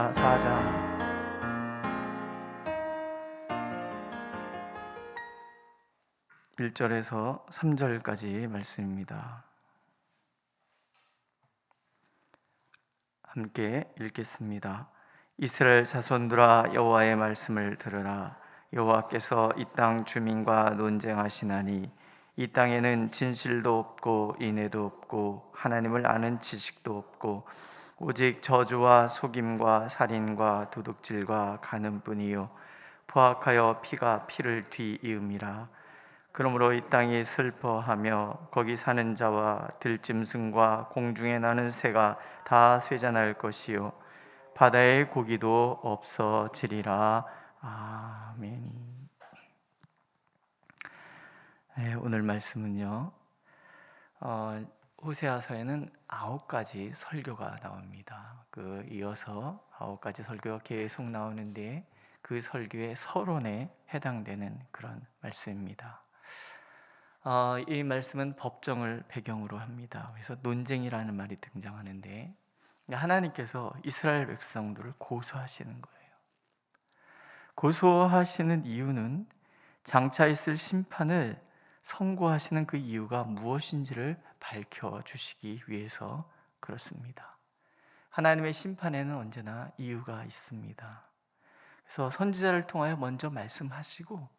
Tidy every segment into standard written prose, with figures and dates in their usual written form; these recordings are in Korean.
호세아 4장 1절에서 3절까지 말씀입니다. 함께 읽겠습니다. 이스라엘 자손들아, 여호와의 말씀을 들으라. 여호와께서 이 땅 주민과 논쟁하시나니 이 땅에는 진실도 없고 인애도 없고 하나님을 아는 지식도 없고 오직 저주와 속임과 살인과 도둑질과 간음뿐이요 포악하여 피가 피를 뒤이음이라. 그러므로 이 땅이 슬퍼하며 거기 사는 자와 들짐승과 공중에 나는 새가 다 쇠잔할 것이요 바다의 고기도 없어지리라. 아멘. 네, 오늘 말씀은요, 호세아서에는 9가지 설교가 나옵니다. 이어서 9가지 설교가 계속 나오는데 그 설교의 서론에 해당되는 그런 말씀입니다. 이 말씀은 법정을 배경으로 합니다. 그래서 논쟁이라는 말이 등장하는데 하나님께서 이스라엘 백성들을 고소하시는 거예요. 고소하시는 이유는 장차 있을 심판을 선고하시는 그 이유가 무엇인지를 밝혀주시기 위해서 그렇습니다. 하나님의 심판에는 언제나 이유가 있습니다. 그래서 선지자를 통하여 먼저 말씀하시고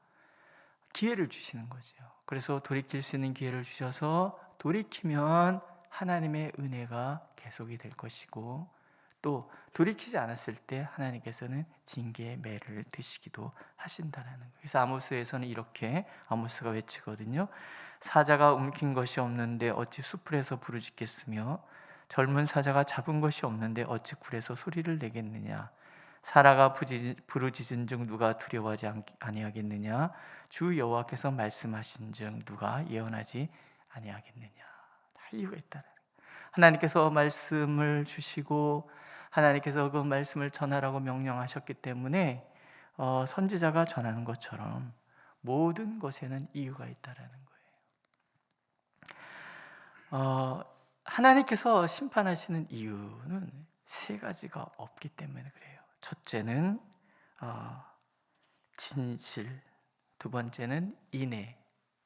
기회를 주시는 거죠. 그래서 돌이킬 수 있는 기회를 주셔서 돌이키면 하나님의 은혜가 계속이 될 것이고, 또 돌이키지 않았을 때 하나님께서는 징계의 매를 드시기도 하신다는 거예요. 그래서 아모스에서는 이렇게 아모스가 외치거든요. 사자가 움킨 것이 없는데 어찌 수풀에서 부르짖겠으며 젊은 사자가 잡은 것이 없는데 어찌 굴에서 소리를 내겠느냐. 사라가 부르짖은 즉 누가 두려워하지 아니하겠느냐. 주 여호와께서 말씀하신즉 누가 예언하지 아니하겠느냐. 다 이유가 있다는 거예요. 하나님께서 말씀을 주시고 하나님께서 그 말씀을 전하라고 명령하셨기 때문에 선지자가 전하는 것처럼 모든 것에는 이유가 있다는 거예요. 하나님께서 심판하시는 이유는 3가지가 없기 때문에 그래요. 첫째는 진실, 두 번째는 인애,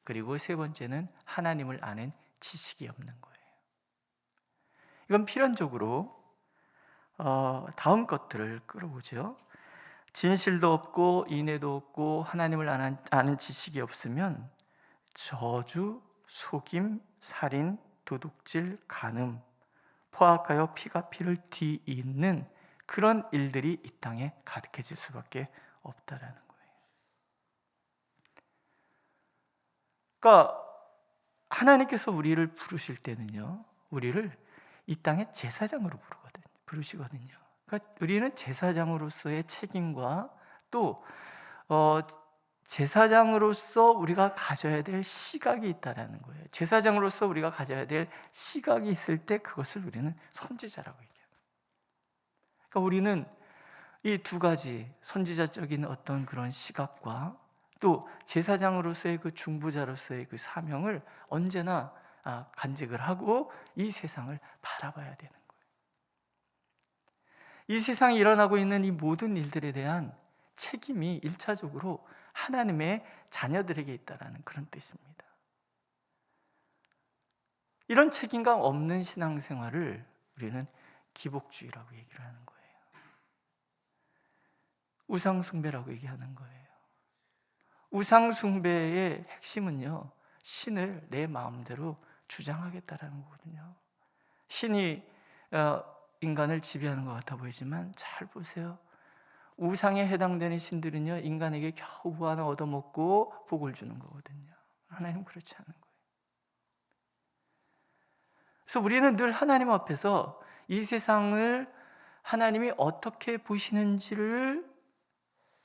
그리고 세 번째는 하나님을 아는 지식이 없는 거예요. 이건 필연적으로 다음 것들을 끌어오죠. 진실도 없고 인애도 없고 하나님을 아는 지식이 없으면 저주, 속임, 살인, 도둑질, 간음, 포악하여 피가 피를 뒤이는 그런 일들이 이 땅에 가득해질 수밖에 없다라는 거예요. 그러니까 하나님께서 우리를 부르실 때는요, 우리를 이 땅의 제사장으로 부르시거든요. 그러니까 우리는 제사장으로서의 책임과 또 제사장으로서 우리가 가져야 될 시각이 있다라는 거예요. 제사장으로서 우리가 가져야 될 시각이 있을 때 그것을 우리는 선지자라고 얘기해요. 그러니까 우리는 이 2가지 선지자적인 어떤 그런 시각과 또 제사장으로서의 그 중보자로서의 그 사명을 언제나 간직을 하고 이 세상을 바라봐야 되는 거예요. 이 세상에 일어나고 있는 이 모든 일들에 대한 책임이 1차적으로 하나님의 자녀들에게 있다는 그런 뜻입니다. 이런 책임감 없는 신앙생활을 우리는 기복주의라고 얘기를 하는 거예요. 우상숭배라고 얘기하는 거예요. 우상숭배의 핵심은요, 신을 내 마음대로 주장하겠다라는 거거든요. 신이 인간을 지배하는 것 같아 보이지만 잘 보세요. 우상에 해당되는 신들은요, 인간에게 겨우 뭐 하나 얻어먹고 복을 주는 거거든요. 하나님은 그렇지 않은 거예요. 그래서 우리는 늘 하나님 앞에서 이 세상을 하나님이 어떻게 보시는지를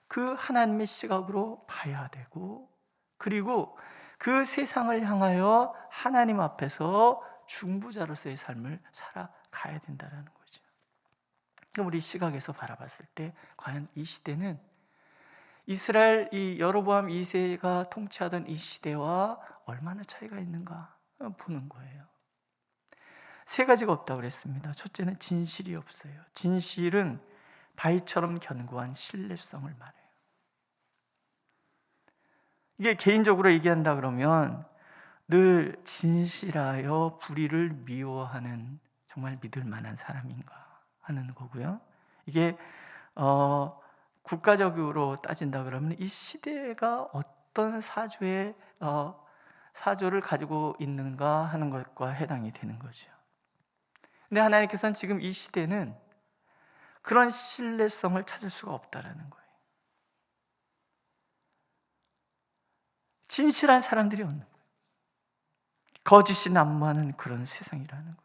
그 하나님의 시각으로 봐야 되고, 그리고 그 세상을 향하여 하나님 앞에서 중보자로서의 삶을 살아가야 된다는 거죠. 그럼 우리 시각에서 바라봤을 때 과연 이 시대는 이스라엘 이 여로보암 2세가 통치하던 이 시대와 얼마나 차이가 있는가 보는 거예요. 3가지가 없다고 그랬습니다. 첫째는 진실이 없어요. 진실은 바위처럼 견고한 신뢰성을 말해요. 이게 개인적으로 얘기한다 그러면 늘 진실하여 불의를 미워하는 정말 믿을 만한 사람인가 하는 거고요. 이게 국가적으로 따진다 그러면 이 시대가 어떤 사조를 가지고 있는가 하는 것과 해당이 되는 거죠. 근데 하나님께서는 지금 이 시대는 그런 신뢰성을 찾을 수가 없다라는 거예요. 진실한 사람들이 없는 거예요. 거짓이 난무하는 그런 세상이라는 거예요.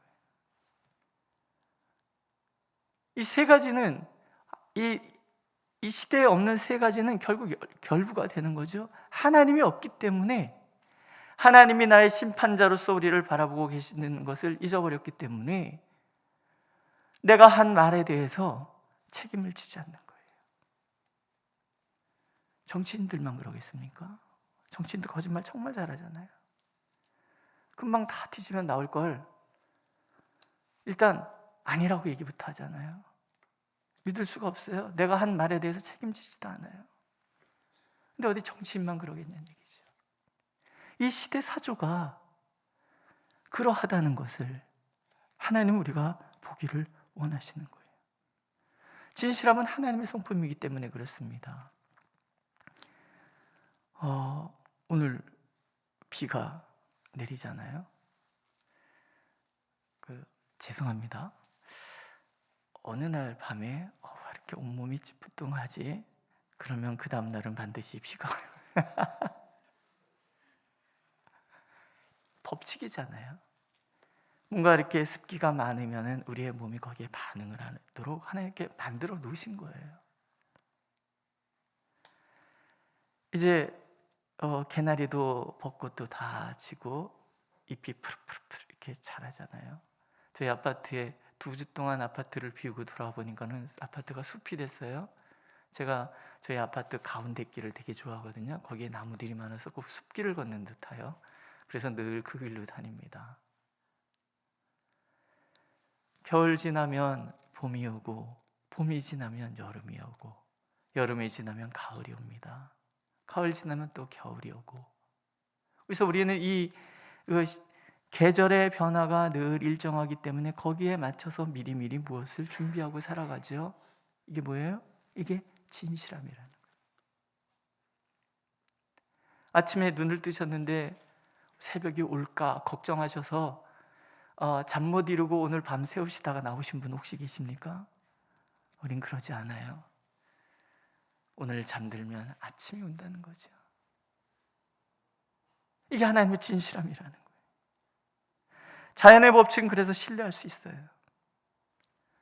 이 세 가지는 이 시대에 없는 세 가지는 결국 결부가 되는 거죠. 하나님이 없기 때문에, 하나님이 나의 심판자로서 우리를 바라보고 계시는 것을 잊어버렸기 때문에 내가 한 말에 대해서 책임을 지지 않는 거예요. 정치인들만 그러겠습니까? 정치인들 거짓말 정말 잘하잖아요. 금방 다 뒤지면 나올 걸 일단 아니라고 얘기부터 하잖아요. 믿을 수가 없어요. 내가 한 말에 대해서 책임지지도 않아요. 근데 어디 정치인만 그러겠냐는 얘기죠. 이 시대 사조가 그러하다는 것을 하나님은 우리가 보기를 원하시는 거예요. 진실함은 하나님의 성품이기 때문에 그렇습니다. 오늘 비가 내리잖아요. 죄송합니다. 어느 날 밤에 왜 이렇게 온몸이 찌뿌둥하지? 그러면 그 다음 날은 반드시 비가 법칙이잖아요. 뭔가 이렇게 습기가 많으면 우리의 몸이 거기에 반응을 하도록 하나님께 만들어 놓으신 거예요. 이제 개나리도 벚꽃도 다 지고 잎이 푸르푸르 이렇게 자라잖아요. 저희 아파트에 2주 동안 아파트를 비우고 돌아와 보니까는 아파트가 숲이 됐어요. 제가 저희 아파트 가운데 길을 되게 좋아하거든요. 거기에 나무들이 많아서 꼭 숲길을 걷는 듯해요. 그래서 늘 그 길로 다닙니다. 겨울 지나면 봄이 오고, 봄이 지나면 여름이 오고, 여름이 지나면 가을이 옵니다. 가을 지나면 또 겨울이 오고. 그래서 우리는 이 계절의 변화가 늘 일정하기 때문에 거기에 맞춰서 미리미리 무엇을 준비하고 살아가죠. 이게 뭐예요? 이게 진실함이라는 거예요. 아침에 눈을 뜨셨는데 새벽이 올까 걱정하셔서 잠 못 이루고 오늘 밤 새우시다가 나오신 분 혹시 계십니까? 우린 그러지 않아요. 오늘 잠들면 아침이 온다는 거죠. 이게 하나님의 진실함이라는 거예요. 자연의 법칙은 그래서 신뢰할 수 있어요.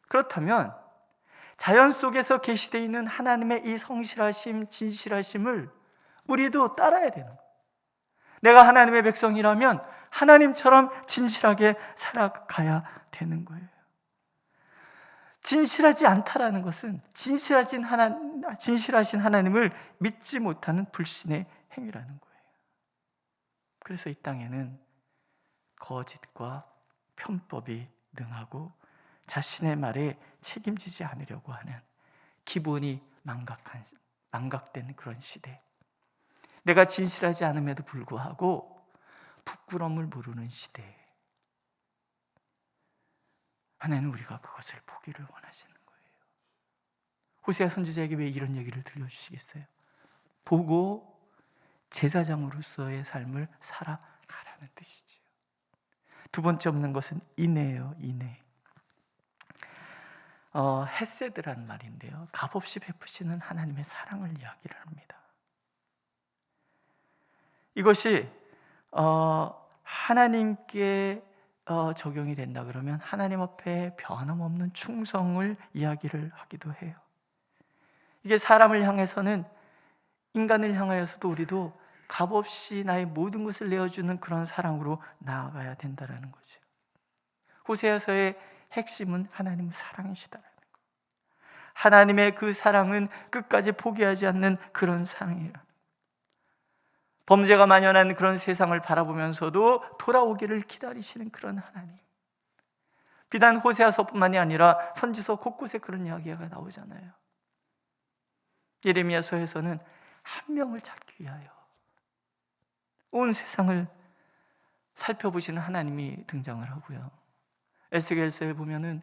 그렇다면 자연 속에서 계시되어 있는 하나님의 이 성실하심, 진실하심을 우리도 따라야 되는 거예요. 내가 하나님의 백성이라면 하나님처럼 진실하게 살아가야 되는 거예요. 진실하지 않다라는 것은 진실하신 하나님을 믿지 못하는 불신의 행위라는 거예요. 그래서 이 땅에는 거짓과 편법이 능하고 자신의 말에 책임지지 않으려고 하는 기본이 망각된 그런 시대, 내가 진실하지 않음에도 불구하고 부끄러움을 모르는 시대, 하나님은 우리가 그것을 보기를 원하시는 거예요. 호세아 선지자에게 왜 이런 얘기를 들려주시겠어요? 보고 제사장으로서의 삶을 살아가라는 뜻이지요. 두 번째 없는 것은 인애예요. 인애. 헤세드라는 말인데요, 값없이 베푸시는 하나님의 사랑을 이야기를 합니다. 이것이 하나님께 적용이 된다 그러면 하나님 앞에 변함없는 충성을 이야기를 하기도 해요. 이게 사람을 향해서는, 인간을 향하여서도 우리도 값없이 나의 모든 것을 내어주는 그런 사랑으로 나아가야 된다는 거죠. 호세아서의 핵심은 하나님 사랑이시다라는 거. 하나님의 그 사랑은 끝까지 포기하지 않는 그런 사랑이에요. 범죄가 만연한 그런 세상을 바라보면서도 돌아오기를 기다리시는 그런 하나님, 비단 호세아서뿐만이 아니라 선지서 곳곳에 그런 이야기가 나오잖아요. 예레미야서에서는 한 명을 찾기 위하여 온 세상을 살펴보시는 하나님이 등장을 하고요. 에스겔서에 보면은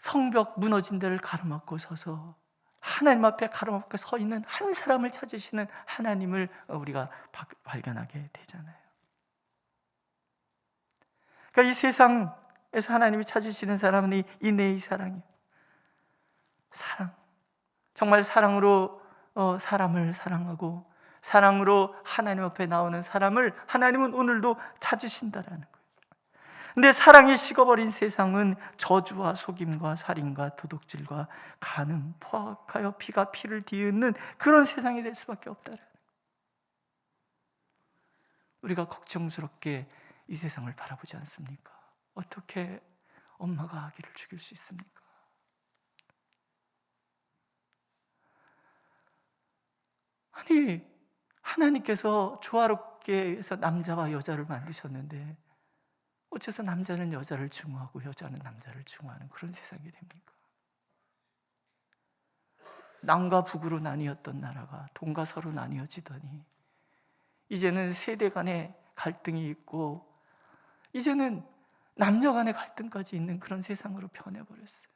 성벽 무너진 데를 가로막고 서서 하나님 앞에 가로막고 서 있는 한 사람을 찾으시는 하나님을 우리가 발견하게 되잖아요. 그러니까 이 세상에서 하나님이 찾으시는 사람은 이 내 사랑이에요. 사랑. 정말 사랑으로 사람을 사랑하고 사랑으로 하나님 앞에 나오는 사람을 하나님은 오늘도 찾으신다라는 거예요. 근데 사랑이 식어버린 세상은 저주와 속임과 살인과 도둑질과 간음, 포악하여 피가 피를 뒤흔는 그런 세상이 될 수밖에 없다라는 거예요. 우리가 걱정스럽게 이 세상을 바라보지 않습니까? 어떻게 엄마가 아기를 죽일 수 있습니까? 아니, 하나님께서 조화롭게 해서 남자와 여자를 만드셨는데 어째서 남자는 여자를 증오하고 여자는 남자를 증오하는 그런 세상이 됩니까? 남과 북으로 나뉘었던 나라가 동과 서로 나뉘어지더니 이제는 세대 간의 갈등이 있고 이제는 남녀 간의 갈등까지 있는 그런 세상으로 변해버렸어요.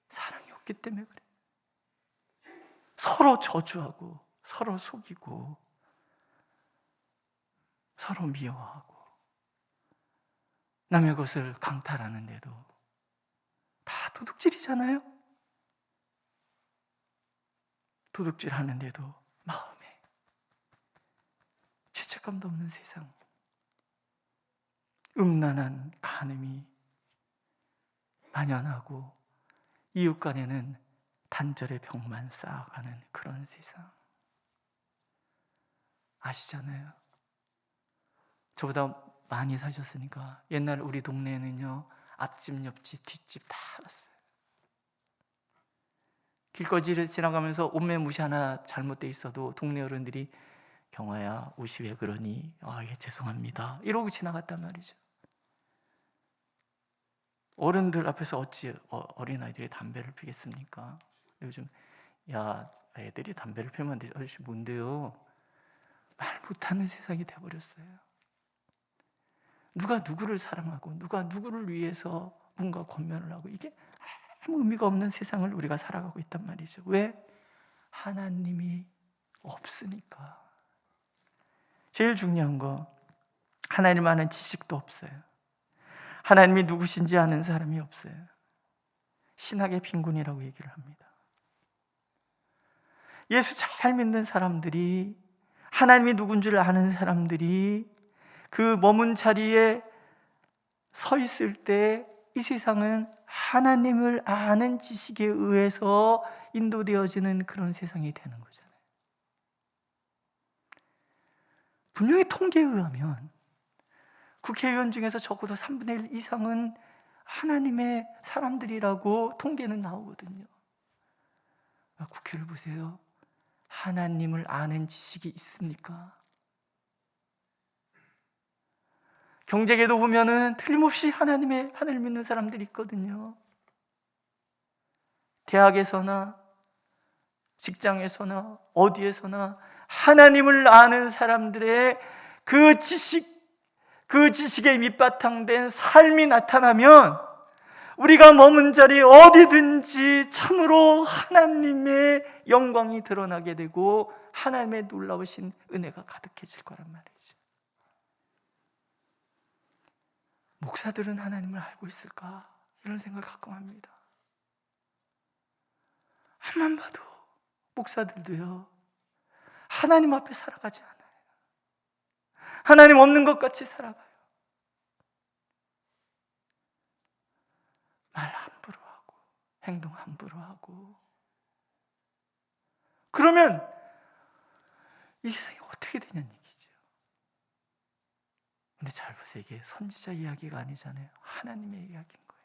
사랑이 없기 때문에 그래요. 서로 저주하고 서로 속이고 서로 미워하고 남의 것을 강탈하는데도 다 도둑질이잖아요. 도둑질 하는데도 마음에 죄책감도 없는 세상, 음란한 간음이 만연하고 이웃 간에는 단절의 벽만 쌓아가는 그런 세상 아시잖아요. 저보다 많이 사셨으니까 옛날 우리 동네에는요 앞집 옆집 뒷집 다 알았어요. 길거리를 지나가면서 옷매 무시 하나 잘못돼 있어도 동네 어른들이 경아야 옷이 왜 그러니? 예, 죄송합니다 이러고 지나갔단 말이죠. 어른들 앞에서 어찌 어린아이들이 담배를 피겠습니까? 요즘 야 애들이 담배를 피우면 안 되지. 아저씨 뭔데요? 말 못하는 세상이 돼버렸어요. 누가 누구를 사랑하고 누가 누구를 위해서 뭔가 권면을 하고 이게 아무 의미가 없는 세상을 우리가 살아가고 있단 말이죠. 왜? 하나님이 없으니까. 제일 중요한 거 하나님 아는 지식도 없어요. 하나님이 누구신지 아는 사람이 없어요. 신학의 빈곤이라고 얘기를 합니다. 예수 잘 믿는 사람들이 하나님이 누군지를 아는 사람들이 그 머문 자리에 서 있을 때 이 세상은 하나님을 아는 지식에 의해서 인도되어지는 그런 세상이 되는 거잖아요. 분명히 통계에 의하면 국회의원 중에서 적어도 3분의 1 이상은 하나님의 사람들이라고 통계는 나오거든요. 국회를 보세요. 하나님을 아는 지식이 있습니까? 경제계도 보면은 틀림없이 하나님을 믿는 사람들이 있거든요. 대학에서나 직장에서나 어디에서나 하나님을 아는 사람들의 그 지식에 밑바탕된 삶이 나타나면 우리가 머문 자리 어디든지 참으로 하나님의 영광이 드러나게 되고 하나님의 놀라우신 은혜가 가득해질 거란 말이죠. 목사들은 하나님을 알고 있을까? 이런 생각을 가끔 합니다. 앞만 봐도 목사들도요 하나님 앞에 살아가지 않아요. 하나님 없는 것 같이 살아가요. 말 함부로 하고 행동 함부로 하고. 그러면 이 세상이 어떻게 되냐는 얘기죠. 근데 잘 보세요. 이게 선지자 이야기가 아니잖아요. 하나님의 이야기인 거예요.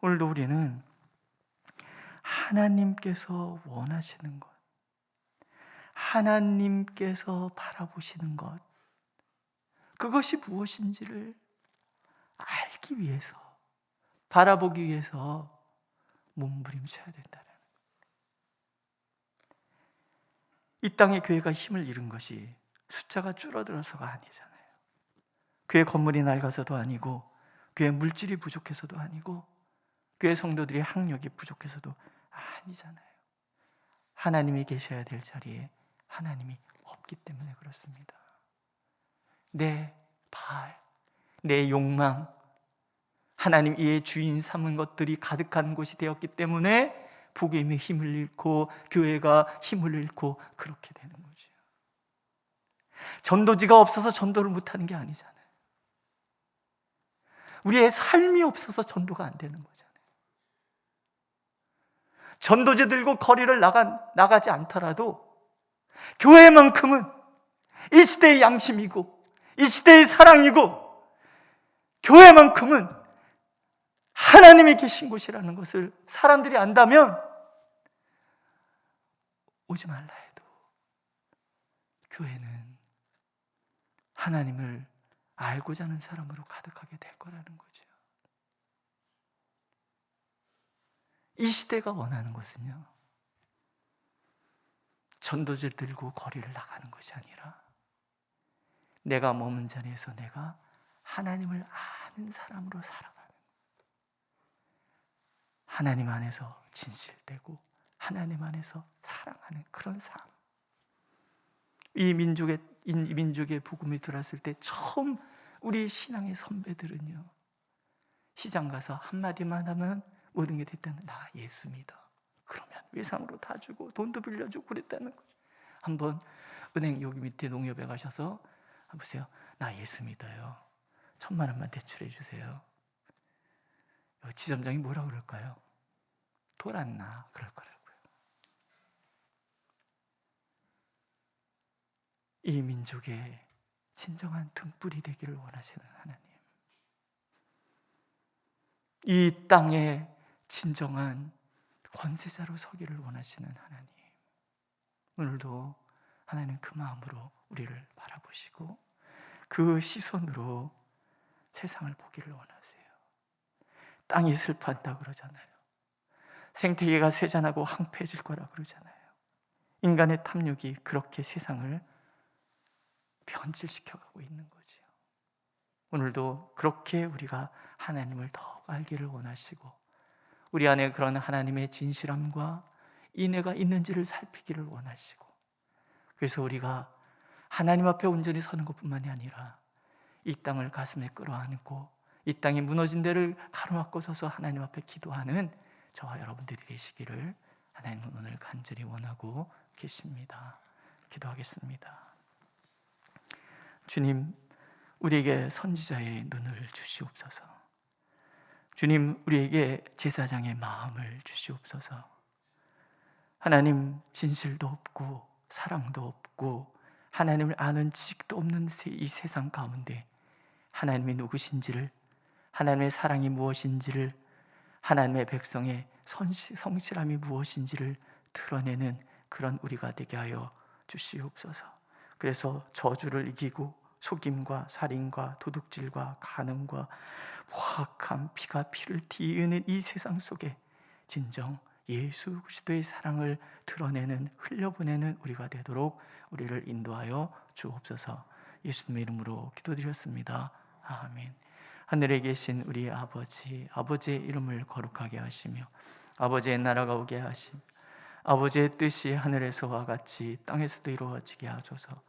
오늘도 우리는 하나님께서 원하시는 것, 하나님께서 바라보시는 것, 그것이 무엇인지를 알기 위해서, 바라보기 위해서 몸부림쳐야 된다는, 이 땅의 교회가 힘을 잃은 것이 숫자가 줄어들어서가 아니잖아요. 교회 건물이 낡아서도 아니고, 교회 물질이 부족해서도 아니고, 교회 성도들이 학력이 부족해서도 아니잖아요. 하나님이 계셔야 될 자리에 하나님이 없기 때문에 그렇습니다. 내 발, 내 욕망, 하나님 이의 주인 삼은 것들이 가득한 곳이 되었기 때문에 복음의 힘을 잃고 교회가 힘을 잃고 그렇게 되는 거죠. 전도지가 없어서 전도를 못하는 게 아니잖아요. 우리의 삶이 없어서 전도가 안 되는 거잖아요. 전도지 들고 거리를 나가지 않더라도 교회만큼은 이 시대의 양심이고 이 시대의 사랑이고 교회만큼은 하나님이 계신 곳이라는 것을 사람들이 안다면 오지 말라 해도 교회는 하나님을 알고자 하는 사람으로 가득하게 될 거라는 거죠. 이 시대가 원하는 것은요, 전도지를 들고 거리를 나가는 것이 아니라 내가 머문 자리에서 내가 하나님을 아는 사람으로 살아가는, 하나님 안에서 진실되고 하나님 안에서 사랑하는 그런 삶. 이 민족의 복음이 들어왔을 때 처음 우리 신앙의 선배들은요, 시장 가서 한마디만 하면 모든 게 됐다는, 나 예수 믿어. 그러면 외상으로 다 주고 돈도 빌려주고 그랬다는 거죠. 한번 은행 여기 밑에 농협에 가셔서 보세요. 나 예수 믿어요. 1,000만 원만 대출해 주세요. 지점장이 뭐라 그럴까요? 돌았나 그럴 거라고요. 이 민족의 진정한 등불이 되기를 원하시는 하나님, 이 땅에 진정한 권세자로 서기를 원하시는 하나님, 오늘도 하나님 그 마음으로 우리를 바라보시고 그 시선으로 세상을 보기를 원하세요. 땅이 슬퍼한다 그러잖아요. 생태계가 쇠잔하고 황폐해질 거라 그러잖아요. 인간의 탐욕이 그렇게 세상을 변질시켜가고 있는 거죠. 오늘도 그렇게 우리가 하나님을 더 알기를 원하시고 우리 안에 그런 하나님의 진실함과 인애가 있는지를 살피기를 원하시고, 그래서 우리가 하나님 앞에 온전히 서는 것뿐만이 아니라 이 땅을 가슴에 끌어안고 이 땅이 무너진 데를 가로막고 서서 하나님 앞에 기도하는 저와 여러분들이 되시기를 하나님은 오늘 간절히 원하고 계십니다. 기도하겠습니다. 주님, 우리에게 선지자의 눈을 주시옵소서. 주님, 우리에게 제사장의 마음을 주시옵소서. 하나님, 진실도 없고 사랑도 없고 하나님을 아는 지식도 없는 이 세상 가운데 하나님이 누구신지를, 하나님의 사랑이 무엇인지를, 하나님의 백성의 성실함이 무엇인지를 드러내는 그런 우리가 되게 하여 주시옵소서. 그래서 저주를 이기고 속임과 살인과 도둑질과 간음과 포악한 피가 피를 띠우는 이 세상 속에 진정 예수 그리스도의 사랑을 드러내는, 흘려보내는 우리가 되도록 우리를 인도하여 주옵소서. 예수님의 이름으로 기도드렸습니다. 아멘. 하늘에 계신 우리 아버지, 아버지의 이름을 거룩하게 하시며 아버지의 나라가 오게 하시며 아버지의 뜻이 하늘에서와 같이 땅에서도 이루어지게 하소서.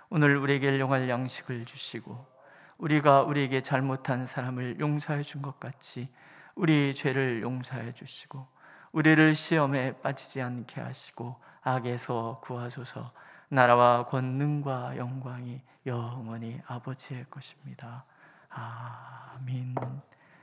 오늘 우리에게 일용할 양식을 주시고 우리가 우리에게 잘못한 사람을 용서해 준 것 같이 우리 죄를 용서해 주시고 우리를 시험에 빠지지 않게 하시고 악에서 구하소서. 나라와 권능과 영광이 영원히 아버지의 것입니다. 아멘.